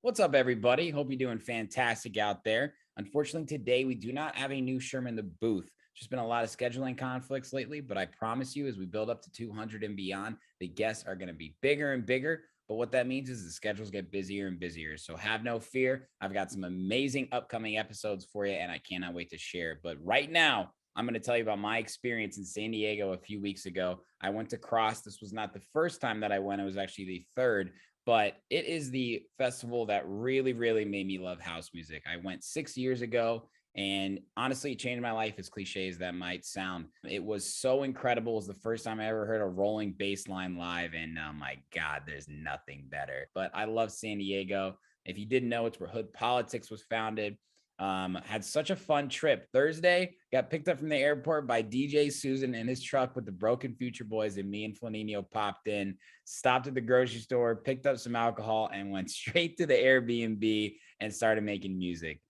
What's up, everybody? Hope you're doing fantastic out there. Unfortunately, today we do not have a new Sherman in the booth. Just been a lot of scheduling conflicts lately, but I promise you, as we build up to 200 and beyond, the guests are going to be bigger and bigger. But what that means is the schedules get busier and busier. So have no fear. I've got some amazing upcoming episodes for you, and I cannot wait to share. But right now, I'm going to tell you about my experience in San Diego a few weeks ago. I went to Crssd. This was not the first time that I went, it was actually the third. But it is the festival that really, really made me love house music. I went 6 years ago, and honestly, it changed my life, as cliche as that might sound. It was so incredible. It was the first time I ever heard a rolling bass line live, and oh my God, there's nothing better. But I love San Diego. If you didn't know, it's where Hood Politics was founded. Had such a fun trip. Thursday, got picked up from the airport by DJ Susan in his truck with the Broken Future Boys, and me and Flaninho popped in, stopped at the grocery store, picked up some alcohol, and went straight to the Airbnb and started making music.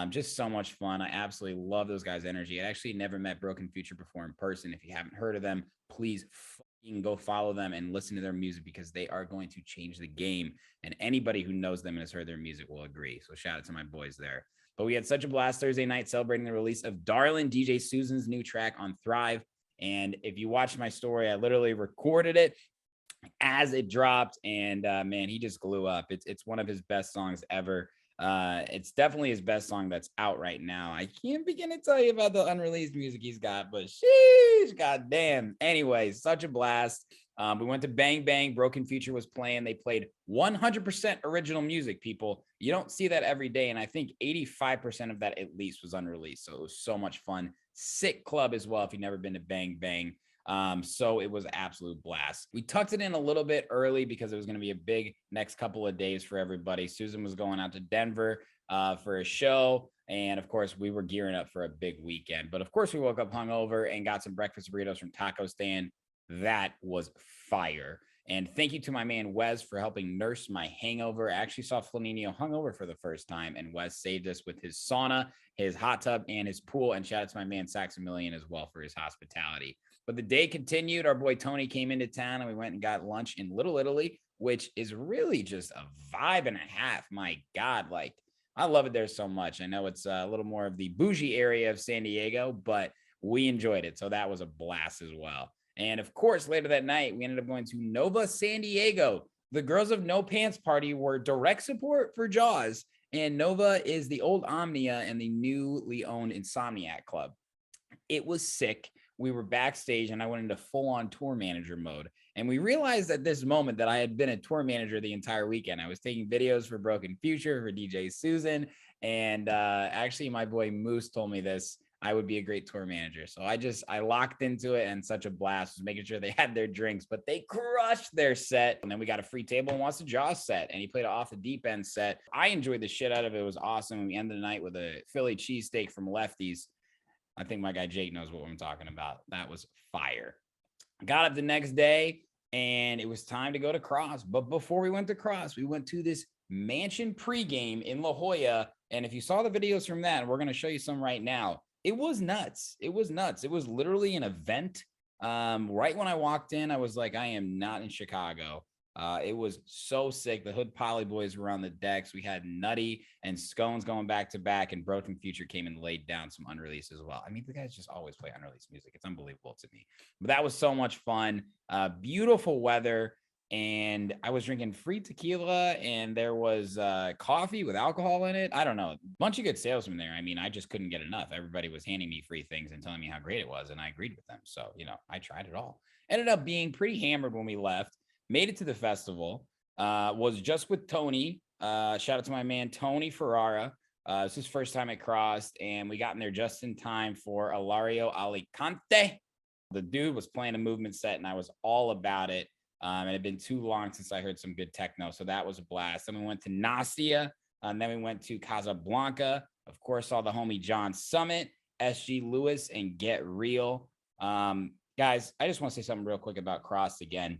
Just so much fun. I absolutely love those guys' energy. I actually never met Broken Future before in person. If you haven't heard of them, please fucking go follow them and listen to their music, because they are going to change the game. And anybody who knows them and has heard their music will agree. So shout out to my boys there. But we had such a blast Thursday night celebrating the release of Darlin', DJ Susan's new track on Thrive. And if you watched my story, I literally recorded it as it dropped, and man, he just blew up. It's one of his best songs ever. It's definitely his best song that's out right now. I can't begin to tell you about the unreleased music he's got, but sheesh, goddamn. Anyway, such a blast. We went to Bang Bang. Broken Future was playing. They played 100% original music, people. You don't see that every day. And I think 85% of that at least was unreleased. So it was so much fun. Sick club as well if you've never been to Bang Bang. So it was an absolute blast. We tucked it in a little bit early because it was going to be a big next couple of days for everybody. Susan was going out to Denver for a show. And of course, we were gearing up for a big weekend. But of course, we woke up hungover and got some breakfast burritos from Taco Stand. That was fire. And thank you to my man Wes for helping nurse my hangover. I actually saw Flaninho hungover for the first time, and Wes saved us with his sauna, his hot tub, and his pool. And shout out to my man Saxamillion as well for his hospitality. But the day continued. Our boy Tony came into town, and we went and got lunch in Little Italy, which is really just a vibe and a half. My God, like I love it there so much. I know it's a little more of the bougie area of San Diego, but we enjoyed it. So that was a blast as well. And of course, later that night, we ended up going to Nova San Diego. The Girls of No Pants Party were direct support for Jaws, and Nova is the old Omnia and the newly owned Insomniac Club. It was sick. We were backstage, and I went into full-on tour manager mode. And we realized at this moment that I had been a tour manager the entire weekend. I was taking videos for Broken Future, for DJ Susan, and actually my boy Moose told me this. I would be a great tour manager. So I locked into it, and such a blast, was making sure they had their drinks, but they crushed their set. And then we got a free table and watched the Jaws set, and he played an off the deep end set. I enjoyed the shit out of it. It was awesome. And we ended the night with a Philly cheesesteak from Lefty's. I think my guy Jake knows what I'm talking about. That was fire. Got up the next day, and it was time to go to Crssd. But before we went to Crssd, we went to this mansion pregame in La Jolla. And if you saw the videos from that, and we're going to show you some right now, it was nuts. It was nuts. It was literally an event. Right when I walked in, I was like, I am not in Chicago. It was so sick. The Hood Poly boys were on the decks. We had Nutty and Scones going back to back, and Broken Future came and laid down some unreleased as well. I mean, the guys just always play unreleased music. It's unbelievable to me. But that was so much fun. Beautiful weather. And I was drinking free tequila, and there was coffee with alcohol in it. I don't know. A bunch of good salesmen there. I mean, I just couldn't get enough. Everybody was handing me free things and telling me how great it was, and I agreed with them. So, I tried it all. Ended up being pretty hammered when we left. Made it to the festival. Was just with Tony. Shout out to my man, Tony Ferrara. It's his first time at Crssd, and we got in there just in time for Ilario Alicante. The dude was playing a movement set, and I was all about it. It had been too long since I heard some good techno, so that was a blast. Then we went to Nastia, and then we went to Casablanca. Of course, saw the homie John Summit, SG Lewis, and Get Real. Guys, I just want to say something real quick about Crssd again.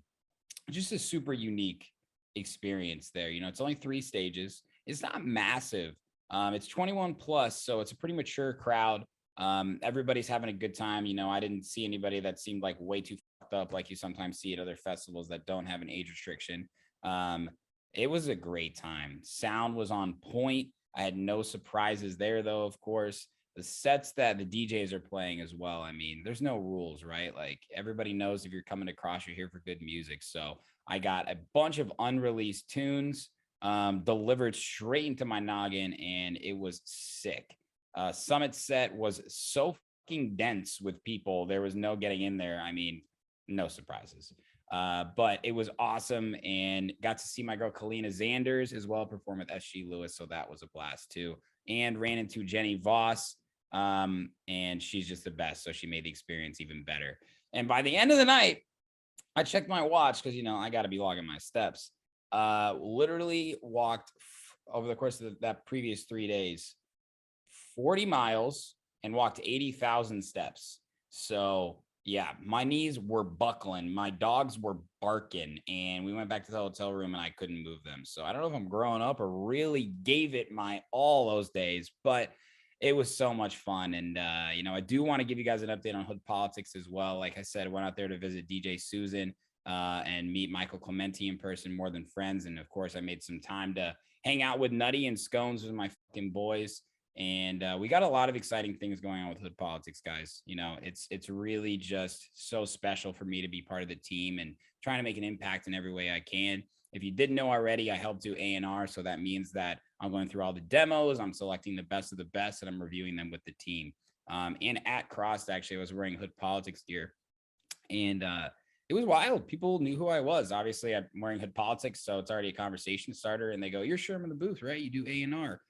Just a super unique experience there. It's only 3 stages. It's not massive. It's 21 plus, so it's a pretty mature crowd. Everybody's having a good time. I didn't see anybody that seemed like way too fucked up like you sometimes see at other festivals that don't have an age restriction. It was a great time. Sound was on point. I had no surprises there, though, of course. The sets that the DJs are playing as well. I mean, there's no rules, right? Like everybody knows if you're coming across, you're here for good music. So I got a bunch of unreleased tunes delivered straight into my noggin, and it was sick. Summit set was so fucking dense with people. There was no getting in there. I mean, no surprises. But it was awesome and got to see my girl Kalina Zanders as well perform with SG Lewis. So that was a blast too. And ran into Jenny Voss. And she's just the best. So she made the experience even better. And by the end of the night, I checked my watch because, I got to be logging my steps. Literally walked over the course of that previous 3 days, 40 miles and walked 80,000 steps. So yeah, my knees were buckling, my dogs were barking, and we went back to the hotel room and I couldn't move them. So I don't know if I'm growing up or really gave it my all those days, but it was so much fun. And I do want to give you guys an update on Hood Politics as well. Like I said, I went out there to visit DJ Susan and meet Michael Clementi in person, More Than Friends. And of course, I made some time to hang out with Nutty and Scones with my fucking boys. And we got a lot of exciting things going on with Hood Politics, guys. It's really just so special for me to be part of the team and trying to make an impact in every way I can. If you didn't know already, I help do A&R. So that means that I'm going through all the demos, I'm selecting the best of the best, and I'm reviewing them with the team. And at Crssd, actually, I was wearing Hood Politics gear. And it was wild. People knew who I was. Obviously, I'm wearing Hood Politics, so it's already a conversation starter. And they go, "You're Sherman the Booth, right? You do A&R."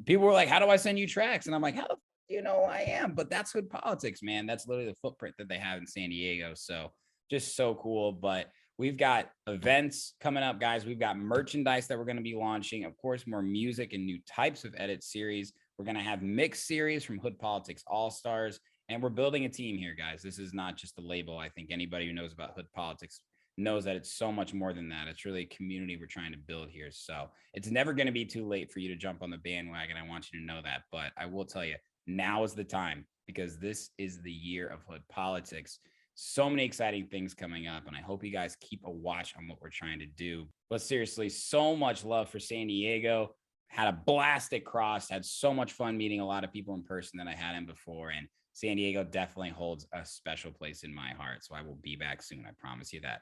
People were like, "How do I send you tracks?" And I'm like, "How the do you know who I am?" But that's Hood Politics, man. That's literally the footprint that they have in San Diego. So just so cool. But we've got events coming up, guys. We've got merchandise that we're going to be launching. Of course, more music and new types of edit series. We're going to have mixed series from Hood Politics All Stars. And we're building a team here, guys. This is not just a label. I think anybody who knows about Hood Politics knows that it's so much more than that. It's really a community we're trying to build here. So it's never going to be too late for you to jump on the bandwagon. I want you to know that. But I will tell you, now is the time because this is the year of Hood Politics. So many exciting things coming up. And I hope you guys keep a watch on what we're trying to do. But seriously, so much love for San Diego. Had a blast at Crssd. Had so much fun meeting a lot of people in person that I hadn't before. And San Diego definitely holds a special place in my heart. So I will be back soon. I promise you that.